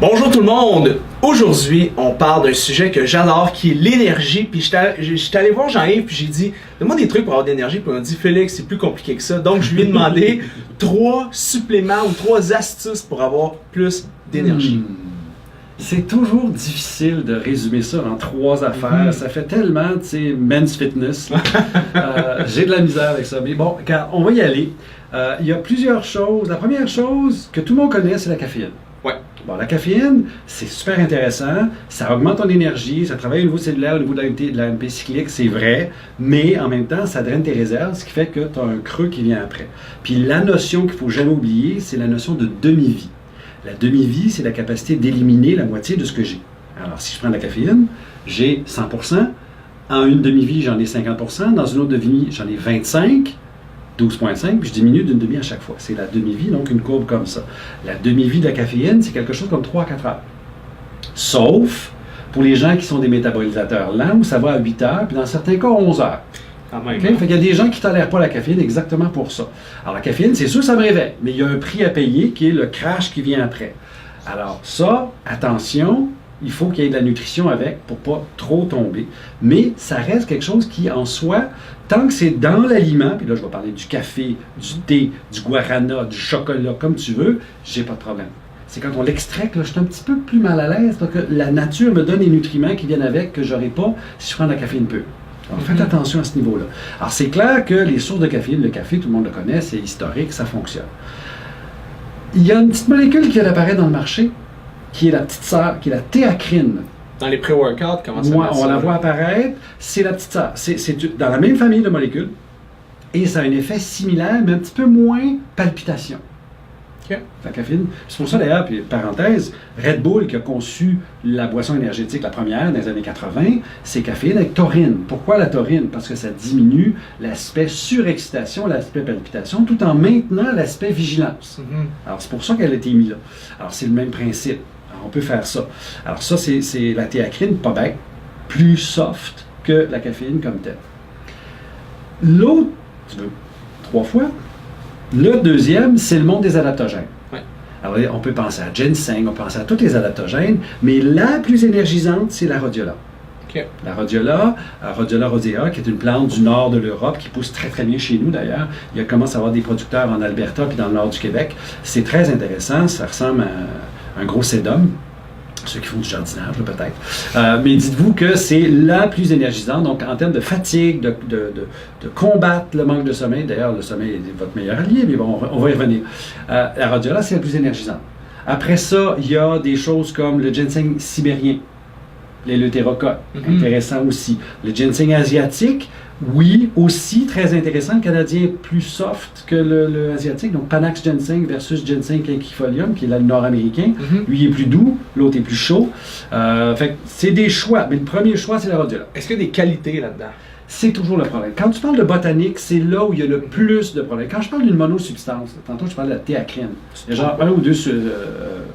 Bonjour tout le monde! Aujourd'hui, on parle d'un sujet que j'adore, qui est l'énergie. Puis j'étais allé voir Jean-Yves, puis j'ai dit, donne-moi des trucs pour avoir de l'énergie. Puis on m'a dit, Félix, c'est plus compliqué que ça. Donc je lui ai demandé 3 suppléments ou 3 astuces pour avoir plus d'énergie. C'est toujours difficile de résumer ça en 3 affaires. Ça fait tellement, tu sais, men's fitness. J'ai de la misère avec ça. Mais bon, on va y aller. Il y a plusieurs choses. La première chose que tout le monde connaît, c'est la caféine. Ouais. Bon, la caféine, c'est super intéressant. Ça augmente ton énergie, ça travaille au niveau cellulaire, au niveau de l'AMP cyclique, c'est vrai. Mais en même temps, ça draine tes réserves, ce qui fait que tu as un creux qui vient après. Puis la notion qu'il ne faut jamais oublier, c'est la notion de demi-vie. La demi-vie, c'est la capacité d'éliminer la moitié de ce que j'ai. Alors, si je prends de la caféine, j'ai 100%. En une demi-vie, j'en ai 50%. Dans une autre demi-vie, j'en ai 25%. 12,5, puis je diminue d'une demi à chaque fois. C'est la demi-vie, donc une courbe comme ça. La demi-vie de la caféine, c'est quelque chose comme 3 à 4 heures. Sauf pour les gens qui sont des métabolisateurs lents, où ça va à 8 heures, puis dans certains cas, 11 heures. Okay? Fait qu'il y a des gens qui ne tolèrent pas la caféine exactement pour ça. Alors la caféine, c'est sûr, ça me réveille, mais il y a un prix à payer qui est le crash qui vient après. Alors ça, attention, il faut qu'il y ait de la nutrition avec pour ne pas trop tomber. Mais ça reste quelque chose qui, en soi, tant que c'est dans l'aliment, puis là je vais parler du café, du thé, du guarana, du chocolat, comme tu veux, j'ai pas de problème. C'est quand on l'extrait que là, je suis un petit peu plus mal à l'aise parce que la nature me donne les nutriments qui viennent avec que je n'aurai pas si je prends de la caféine pure. Alors faites attention à ce niveau-là. Alors c'est clair que les sources de caféine, le café, tout le monde le connaît, c'est historique, ça fonctionne. Il y a une petite molécule qui vient d'apparaître dans le marché, qui est la petite sœur, qui est la théacrine. Dans les pré-workouts, comment ça marche? On la voit apparaître, c'est la petite sœur. C'est dans la même famille de molécules et ça a un effet similaire, mais un petit peu moins palpitation. Okay. La caféine. C'est pour ça d'ailleurs, puis parenthèse, Red Bull qui a conçu la boisson énergétique, la première, dans les années 80, c'est caféine avec taurine. Pourquoi la taurine? Parce que ça diminue l'aspect surexcitation, l'aspect palpitation, tout en maintenant l'aspect vigilance. Alors c'est pour ça qu'elle a été mise là. Alors c'est le même principe. Alors, on peut faire ça. Alors ça, c'est la théacrine, pas bête, plus soft que la caféine comme telle. L'autre, tu veux 3 fois? Le deuxième, c'est le monde des adaptogènes. Ouais. Alors, on peut penser à ginseng, on peut penser à tous les adaptogènes, mais la plus énergisante, c'est la rhodiola. Okay. La rhodiola, Rhodiola rosea, qui est une plante du nord de l'Europe, qui pousse très très bien chez nous d'ailleurs. Il commence à avoir des producteurs en Alberta puis dans le nord du Québec. C'est très intéressant, ça ressemble à un gros sédum. Ceux qui font du jardinage, peut-être. Mais dites-vous que c'est la plus énergisante. Donc, en termes de fatigue, de combattre le manque de sommeil, d'ailleurs, le sommeil est votre meilleur allié, mais bon, on va y revenir. La rhodiola, c'est la plus énergisante. Après ça, il y a des choses comme le ginseng sibérien, l'éleutérocoque, intéressant aussi. Le ginseng asiatique, oui, aussi très intéressant. Le canadien est plus soft que le asiatique. Donc, Panax ginseng versus ginseng quinquefolium, qui est là, le nord-américain. Lui, il est plus doux, l'autre est plus chaud. Fait que c'est des choix. Mais le premier choix, c'est la rhodiola. Est-ce qu'il y a des qualités là-dedans? C'est toujours le problème. Quand tu parles de botanique, c'est là où il y a le plus de problèmes. Quand je parle d'une monosubstance, tantôt je parle de la théacrine. Il y a genre 1 ou 2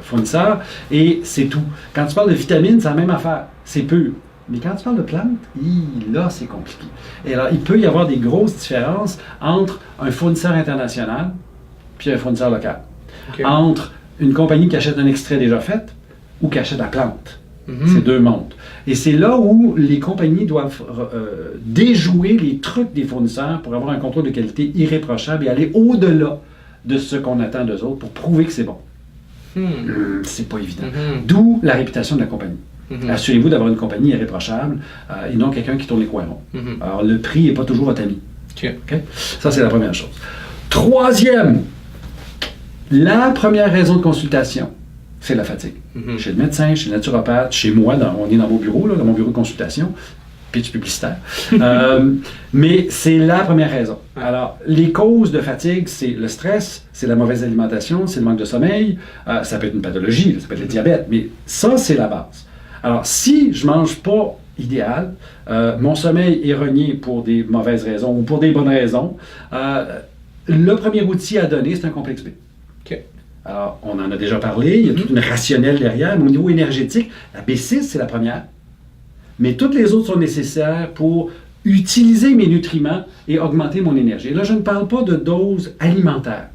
fournisseurs et c'est tout. Quand tu parles de vitamines, c'est la même affaire. C'est pur. Mais quand tu parles de plantes, là, c'est compliqué. Et alors, il peut y avoir des grosses différences entre un fournisseur international puis un fournisseur local. Okay. Entre une compagnie qui achète un extrait déjà fait ou qui achète la plante. C'est 2 mondes. Et c'est là où les compagnies doivent déjouer les trucs des fournisseurs pour avoir un contrôle de qualité irréprochable et aller au-delà de ce qu'on attend d'eux autres pour prouver que c'est bon. C'est pas évident. D'où la réputation de la compagnie. Assurez-vous d'avoir une compagnie irréprochable et non quelqu'un qui tourne les coins ronds. Alors, le prix n'est pas toujours votre ami. Okay? Ça, c'est la première chose. Troisième, la première raison de consultation, c'est la fatigue. Chez le médecin, chez le naturopathe, chez moi, on est dans mon bureau, là, dans mon bureau de consultation, pitch publicitaire. Mais c'est la première raison. Alors, les causes de fatigue, c'est le stress, c'est la mauvaise alimentation, c'est le manque de sommeil, ça peut être une pathologie, ça peut être le diabète, mais ça, c'est la base. Alors, si je ne mange pas idéal, mon sommeil est renié pour des mauvaises raisons ou pour des bonnes raisons, le premier outil à donner, c'est un complexe B. Okay. Alors, on en a déjà parlé, il y a toute une rationnelle derrière, mais au niveau énergétique, la B6, c'est la première. Mais toutes les autres sont nécessaires pour utiliser mes nutriments et augmenter mon énergie. Et là, je ne parle pas de dose alimentaire.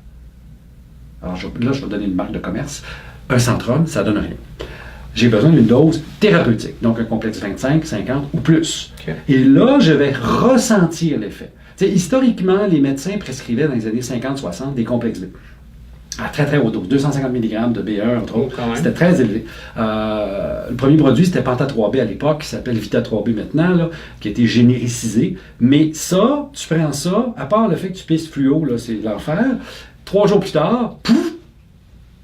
Alors, je vais donner une marque de commerce. un centrum, ça donne rien. J'ai besoin d'une dose thérapeutique, donc un complexe 25, 50 ou plus. Okay. Et là, je vais ressentir l'effet. T'sais, historiquement, les médecins prescrivaient dans les années 50-60 des complexes B. À très très haute dose, 250 mg de B1, entre autres. C'était très élevé. Le premier produit, c'était Penta 3B à l'époque, qui s'appelle Vita 3B maintenant, là, qui a été généricisé. Mais ça, tu prends ça, à part le fait que tu pisses fluo, là, c'est l'enfer, 3 jours plus tard, pouf,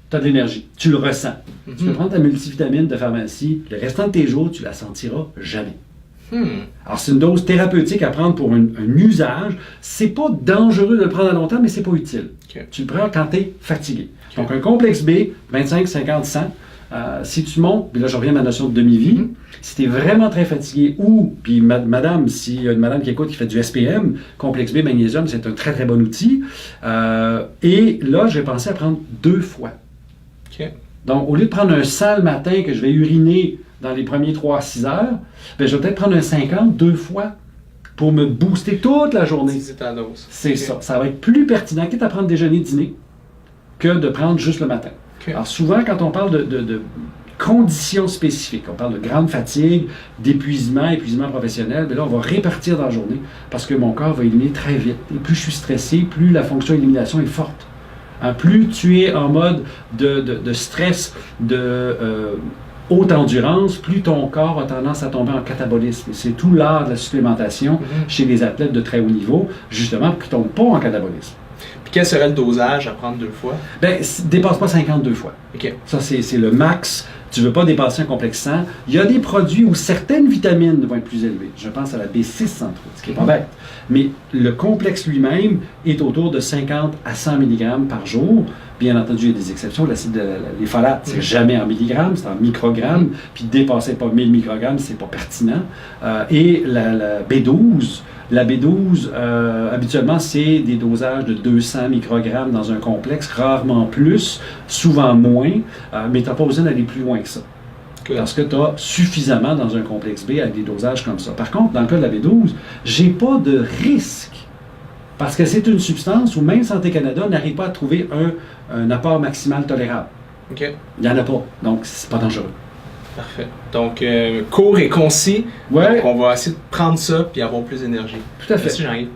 tu as de l'énergie. Tu le ressens. Tu peux prendre ta multivitamine de pharmacie, le restant de tes jours, tu la sentiras jamais. Alors, c'est une dose thérapeutique à prendre pour un usage. C'est pas dangereux de le prendre à long terme, mais c'est pas utile. Okay. Tu le prends quand tu es fatigué. Okay. Donc, un complexe B, 25, 50, 100. Si tu montes, puis là, je reviens à ma notion de demi-vie, si tu es vraiment très fatigué ou, puis madame, s'il y a une madame qui écoute qui fait du SPM, complexe B, magnésium, c'est un très très bon outil. Et là, j'ai pensé à prendre 2 fois. Okay. Donc, au lieu de prendre un 100 le matin que je vais uriner dans les premiers 3 à 6 heures, ben, je vais peut-être prendre un 50 2 fois pour me booster toute la journée. C'est ta dose. C'est okay. Ça. Ça va être plus pertinent, quitte à prendre déjeuner, dîner, que de prendre juste le matin. Okay. Alors souvent, quand on parle de conditions spécifiques, on parle de grande fatigue, d'épuisement, épuisement professionnel, bien là, on va répartir dans la journée parce que mon corps va éliminer très vite. Et plus je suis stressé, plus la fonction élimination est forte. Plus tu es en mode de stress, haute endurance, plus ton corps a tendance à tomber en catabolisme. C'est tout l'art de la supplémentation chez les athlètes de très haut niveau, justement pour qu'ils ne tombent pas en catabolisme. Puis quel serait le dosage à prendre 2 fois? Bien, dépasse pas 52 fois. Okay. Ça, c'est le max. Tu ne veux pas dépasser un complexe 100. Il y a des produits où certaines vitamines vont être plus élevées. Je pense à la B6 entre autres, ce qui n'est pas bête. Mais le complexe lui-même est autour de 50 à 100 mg par jour. Bien entendu, il y a des exceptions. Les folates, c'est jamais en milligrammes, c'est en microgrammes. Puis dépasser pas 1000 microgrammes, c'est pas pertinent. Et la B12, habituellement, c'est des dosages de 200 microgrammes dans un complexe, rarement plus, souvent moins, mais tu n'as pas besoin d'aller plus loin que ça. Okay. Parce que tu as suffisamment dans un complexe B avec des dosages comme ça. Par contre, dans le cas de la B12, j'ai pas de risque. Parce que c'est une substance où même Santé Canada n'arrive pas à trouver un apport maximal tolérable. Okay. Il n'y en a pas. Donc, c'est pas dangereux. Parfait. Donc, court et concis. Ouais. Donc, on va essayer de prendre ça et avoir plus d'énergie. Tout à fait. Merci Jean-Yves.